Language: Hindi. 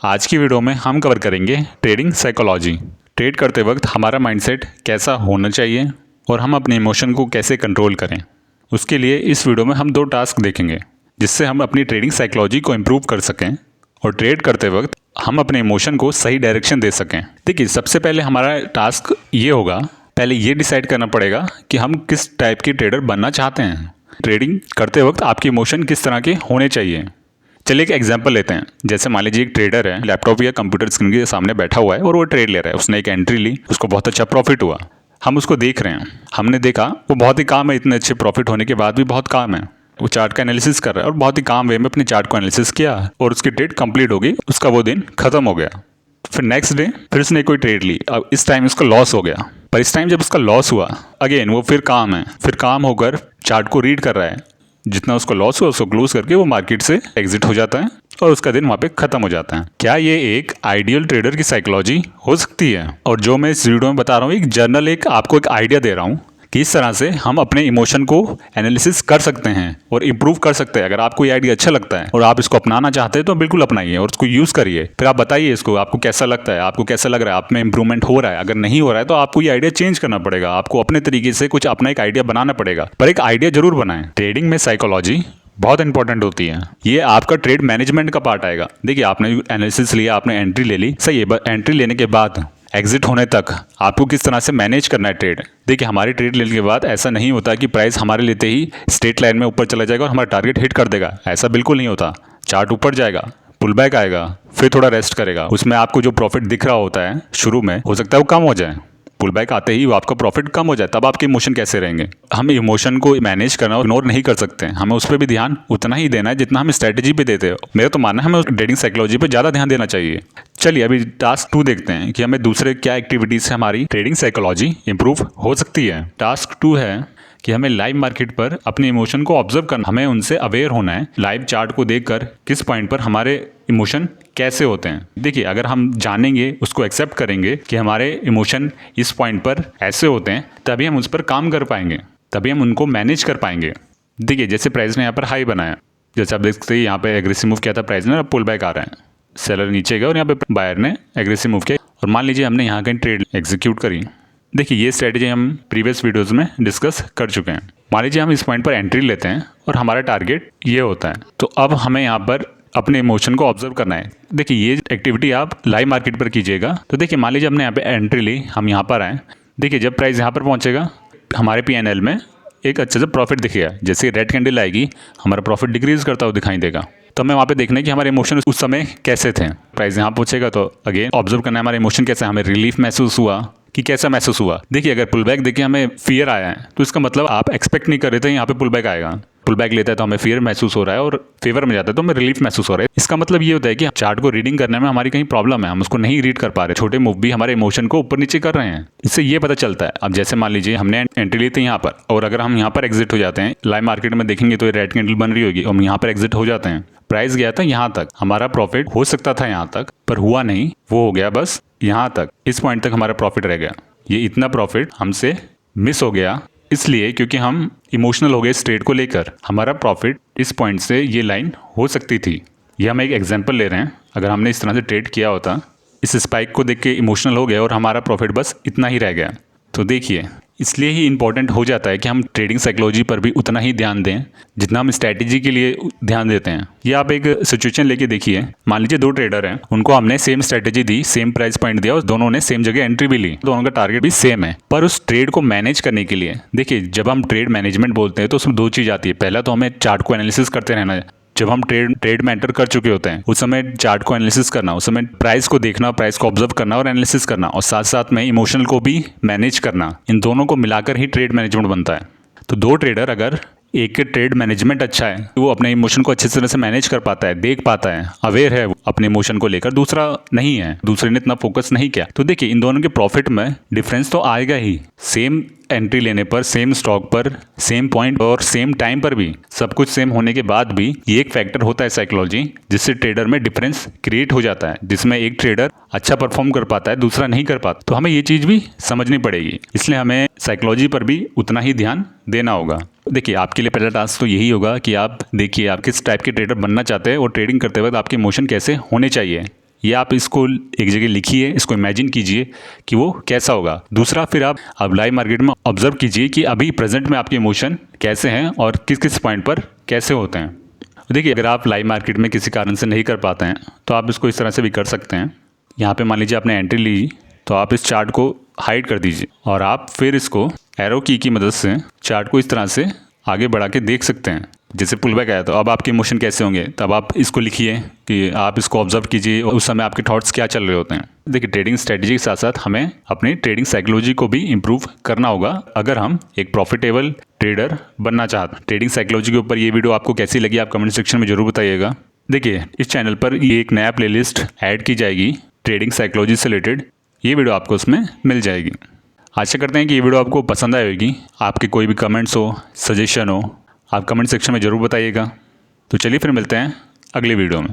आज की वीडियो में हम कवर करेंगे ट्रेडिंग साइकोलॉजी। ट्रेड करते वक्त हमारा माइंडसेट कैसा होना चाहिए और हम अपने इमोशन को कैसे कंट्रोल करें। उसके लिए इस वीडियो में हम 2 टास्क देखेंगे जिससे हम अपनी ट्रेडिंग साइकोलॉजी को इम्प्रूव कर सकें और ट्रेड करते वक्त हम अपने इमोशन को सही डायरेक्शन दे सकें। देखिए, सबसे पहले हमारा टास्क ये होगा, पहले ये डिसाइड करना पड़ेगा कि हम किस टाइप के ट्रेडर बनना चाहते हैं। ट्रेडिंग करते वक्त आपके इमोशन किस तरह के होने चाहिए। चलिए एक एग्जांपल लेते हैं। जैसे मान लीजिए एक ट्रेडर है, लैपटॉप या कंप्यूटर स्क्रीन के सामने बैठा हुआ है और वो ट्रेड ले रहा है। उसने एक एंट्री ली, उसको बहुत अच्छा प्रॉफिट हुआ। हम उसको देख रहे हैं, हमने देखा वो बहुत ही काम है, इतने अच्छे प्रॉफिट होने के बाद भी बहुत काम है। वो चार्ट का एनालिसिस कर रहा है और बहुत ही काम वे में अपने चार्ट को एनालिसिस किया और उसकी ट्रेड कंप्लीट हो गई, उसका वो दिन खत्म हो गया। फिर नेक्स्ट डे फिर उसने कोई ट्रेड ली, अब इस टाइम उसका लॉस हो गया। पर इस टाइम जब उसका लॉस हुआ, अगेन वो फिर काम होकर चार्ट को रीड कर रहा है। जितना उसको लॉस हुआ उसको क्लोज करके वो मार्केट से एग्जिट हो जाता है और उसका दिन वहाँ पे खत्म हो जाता है। क्या ये एक आइडियल ट्रेडर की साइकोलॉजी हो सकती है? और जो मैं इस वीडियो में बता रहा हूँ, एक जर्नल, आपको एक आइडिया दे रहा हूँ कि इस तरह से हम अपने इमोशन को एनालिसिस कर सकते हैं और इम्प्रूव कर सकते हैं। अगर आपको ये आइडिया अच्छा लगता है और आप इसको अपनाना चाहते हैं तो बिल्कुल अपनाइए और उसको यूज़ करिए। फिर आप बताइए इसको, आपको कैसा लगता है, आपको कैसा लग रहा है, आप में इंप्रूवमेंट हो रहा है। अगर नहीं हो रहा है तो आपको ये आइडिया चेंज करना पड़ेगा, आपको अपने तरीके से कुछ अपना एक आइडिया बनाना पड़ेगा, पर एक आइडिया जरूर बनाएं। ट्रेडिंग में साइकोलॉजी बहुत इंपॉर्टेंट होती है। ये आपका ट्रेड मैनेजमेंट का पार्ट आएगा। देखिए, आपने एनालिसिस लिया, आपने एंट्री ले ली, सही है। एंट्री लेने के बाद एग्जिट होने तक आपको किस तरह से मैनेज करना है ट्रेड। देखिए, हमारी ट्रेड लेने के बाद ऐसा नहीं होता कि प्राइस हमारे लेते ही स्ट्रेट लाइन में ऊपर चला जाएगा और हमारा टारगेट हिट कर देगा। ऐसा बिल्कुल नहीं होता। चार्ट ऊपर जाएगा, पुल बैक आएगा, फिर थोड़ा रेस्ट करेगा। उसमें आपको जो प्रॉफिट दिख रहा होता है शुरू में, हो सकता है वो कम हो जाए। पुल बैक आते ही वो आपका प्रॉफिट कम हो जाए, तब आपके इमोशन कैसे रहेंगे? हम इमोशन को मैनेज करना और इग्नोर नहीं कर सकते हैं। हमें उस पर भी ध्यान उतना ही देना है जितना हम स्ट्रैटेजी पे देते हो। मेरा तो मानना है हमें ट्रेडिंग साइकोलॉजी पे ज़्यादा ध्यान देना चाहिए। चलिए अभी टास्क 2 देखते हैं कि हमें दूसरे क्या एक्टिविटीज़ से हमारी ट्रेडिंग साइकोलॉजी इंप्रूव हो सकती है। टास्क 2 है कि हमें लाइव मार्केट पर अपने इमोशन को ऑब्जर्व करना, हमें उनसे अवेयर होना है। लाइव चार्ट को देखकर किस पॉइंट पर हमारे इमोशन कैसे होते हैं। देखिए, अगर हम जानेंगे, उसको एक्सेप्ट करेंगे कि हमारे इमोशन इस पॉइंट पर ऐसे होते हैं, तभी हम उस पर काम कर पाएंगे, तभी हम उनको मैनेज कर पाएंगे। देखिए, जैसे प्राइस ने यहाँ पर हाई बनाया, जैसे आप देख सकते हैं यहाँ पे एग्रेसिव मूव किया था प्राइस ने, अब पुल बैक आ रहा है। सेलर नीचे गया और यहाँ पे बायर ने एग्रेसिव मूव किया और मान लीजिए हमने यहाँ कहीं ट्रेड एग्जीक्यूट करी। देखिए, ये स्ट्रेटेजी हम प्रीवियस वीडियोस में डिस्कस कर चुके हैं। मान लीजिए हम इस पॉइंट पर एंट्री लेते हैं और हमारा टारगेट ये होता है, तो अब हमें यहाँ पर अपने इमोशन को ऑब्जर्व करना है। देखिए, ये एक्टिविटी आप लाइव मार्केट पर कीजिएगा। तो देखिए, मान लीजिए हमने यहाँ पे एंट्री ली, हम यहाँ पर आए। देखिए, जब प्राइस यहाँ पर पहुँचेगा, हमारे PNL में एक अच्छे से प्रॉफिट दिखेगा। जैसे रेड कैंडल आएगी, हमारा प्रॉफिट डिक्रीज करता हुआ दिखाई देगा। तो हमें वहाँ पे देखना है कि हमारे इमोशन उस समय कैसे थे। प्राइस यहाँ पहुँचेगा तो अगेन ऑब्जर्व करना है हमारे इमोशन कैसे, हमें रिलीफ महसूस हुआ कि कैसा महसूस हुआ। देखिए, अगर पुल बैक देखिए हमें फियर आया है, तो इसका मतलब आप एक्सपेक्ट नहीं कर रहे थे यहाँ पे पुल बैक आएगा। पुल बैक लेता है तो हमें फियर महसूस हो रहा है और फेवर में जाता है तो हमें रिलीफ महसूस हो रहा है। इसका मतलब ये होता है कि चार्ट को रीडिंग करने में हमारी कहीं प्रॉब्लम है, हम उसको नहीं रीड कर पा रहे। छोटे मूव भी हमारे इमोशन को ऊपर नीचे कर रहे हैं, इससे ये पता चलता है। अब जैसे मान लीजिए हमने एंट्री ली थी यहाँ पर, और अगर हम यहाँ पर एग्जिट हो जाते हैं, लाइव मार्केट में देखेंगे तो रेड कैंडल बन रही होगी, हम यहाँ पर एग्जिट हो जाते हैं। प्राइस गया था यहाँ तक, हमारा प्रॉफिट हो सकता था यहाँ तक, पर हुआ नहीं, वो हो गया बस यहाँ तक। इस पॉइंट तक हमारा प्रॉफिट रह गया। ये इतना प्रॉफिट हमसे मिस हो गया इसलिए क्योंकि हम इमोशनल हो गए इस ट्रेड को लेकर। हमारा प्रॉफिट इस पॉइंट से ये लाइन हो सकती थी। ये हम एक एग्जांपल ले रहे हैं। अगर हमने इस तरह से ट्रेड किया होता, इस स्पाइक को देख के इमोशनल हो गए और हमारा प्रॉफिट बस इतना ही रह गया। तो देखिए, इसलिए ही इंपॉर्टेंट हो जाता है कि हम ट्रेडिंग साइकोलॉजी पर भी उतना ही ध्यान दें जितना हम स्ट्रैटेजी के लिए ध्यान देते हैं। ये आप एक सिचुएशन लेके देखिए। मान लीजिए 2 ट्रेडर हैं, उनको हमने सेम स्ट्रैटेजी दी, सेम प्राइस पॉइंट दिया और दोनों ने सेम जगह एंट्री भी ली, दोनों का टारगेट भी सेम है। पर उस ट्रेड को मैनेज करने के लिए, देखिए, जब हम ट्रेड मैनेजमेंट बोलते हैं तो उसमें 2 चीज़ आती है। पहला तो हमें चार्ट को एनालिसिस करते रहना है। जब हम ट्रेड में एंटर कर चुके होते हैं, उस समय चार्ट को एनालिसिस करना, उस समय प्राइस को देखना, प्राइस को ऑब्जर्व करना और एनालिसिस करना, और साथ साथ में इमोशनल को भी मैनेज करना। इन दोनों को मिलाकर ही ट्रेड मैनेजमेंट बनता है। तो 2 ट्रेडर, अगर एक के ट्रेड मैनेजमेंट अच्छा है, वो अपने इमोशन को अच्छी तरह से मैनेज कर पाता है, देख पाता है, अवेयर है अपने इमोशन को लेकर, दूसरा नहीं है, दूसरे ने इतना फोकस नहीं किया, तो देखिए इन दोनों के प्रॉफिट में डिफरेंस तो आएगा ही। सेम एंट्री लेने पर, सेम स्टॉक पर, सेम पॉइंट और सेम टाइम पर भी, सब कुछ सेम होने के बाद भी ये एक फैक्टर होता है साइकोलॉजी, जिससे ट्रेडर में डिफरेंस क्रिएट हो जाता है, जिसमें एक ट्रेडर अच्छा परफॉर्म कर पाता है, दूसरा नहीं कर पाता। तो हमें ये चीज़ भी समझनी पड़ेगी, इसलिए हमें साइकोलॉजी पर भी उतना ही ध्यान देना होगा। देखिए, आपके लिए पहला टास्क तो यही होगा कि आप देखिए आप किस टाइप के ट्रेडर बनना चाहते हैं और ट्रेडिंग करते वक्त आपके इमोशन कैसे होने चाहिए। ये आप इसको एक जगह लिखिए, इसको इमेजिन कीजिए कि वो कैसा होगा। दूसरा, फिर आप अब लाइव मार्केट में ऑब्जर्व कीजिए कि अभी प्रेजेंट में आपके इमोशन कैसे हैं और किस किस पॉइंट पर कैसे होते हैं। देखिए, अगर आप लाइव मार्केट में किसी कारण से नहीं कर पाते हैं तो आप इसको इस तरह से भी कर सकते हैं। यहाँ पे मान लीजिए आपने एंट्री ली, तो आप इस चार्ट को हाइड कर दीजिए और आप फिर इसको एरो की मदद से चार्ट को इस तरह से आगे बढ़ा के देख सकते हैं। जैसे पुल बैक आया तो अब आपके इमोशन कैसे होंगे, तब आप इसको लिखिए कि आप इसको ऑब्जर्व कीजिए और उस समय आपके थॉट्स क्या चल रहे होते हैं। देखिए, ट्रेडिंग स्ट्रेटजी के साथ साथ हमें अपनी ट्रेडिंग साइकोलॉजी को भी इम्प्रूव करना होगा अगर हम एक प्रॉफिटेबल ट्रेडर बनना चाहते हैं। ट्रेडिंग साइकोलॉजी के ऊपर ये वीडियो आपको कैसी लगी आप कमेंट सेक्शन में जरूर बताइएगा। देखिए, इस चैनल पर ये एक नया प्लेलिस्ट ऐड की जाएगी ट्रेडिंग साइकोलॉजी से रिलेटेड, ये वीडियो आपको उसमें मिल जाएगी। आशा करते हैं कि ये वीडियो आपको पसंद आएगी। आपके कोई भी कमेंट्स हो, सजेशन हो, आप कमेंट सेक्शन में ज़रूर बताइएगा। तो चलिए फिर मिलते हैं अगली वीडियो में।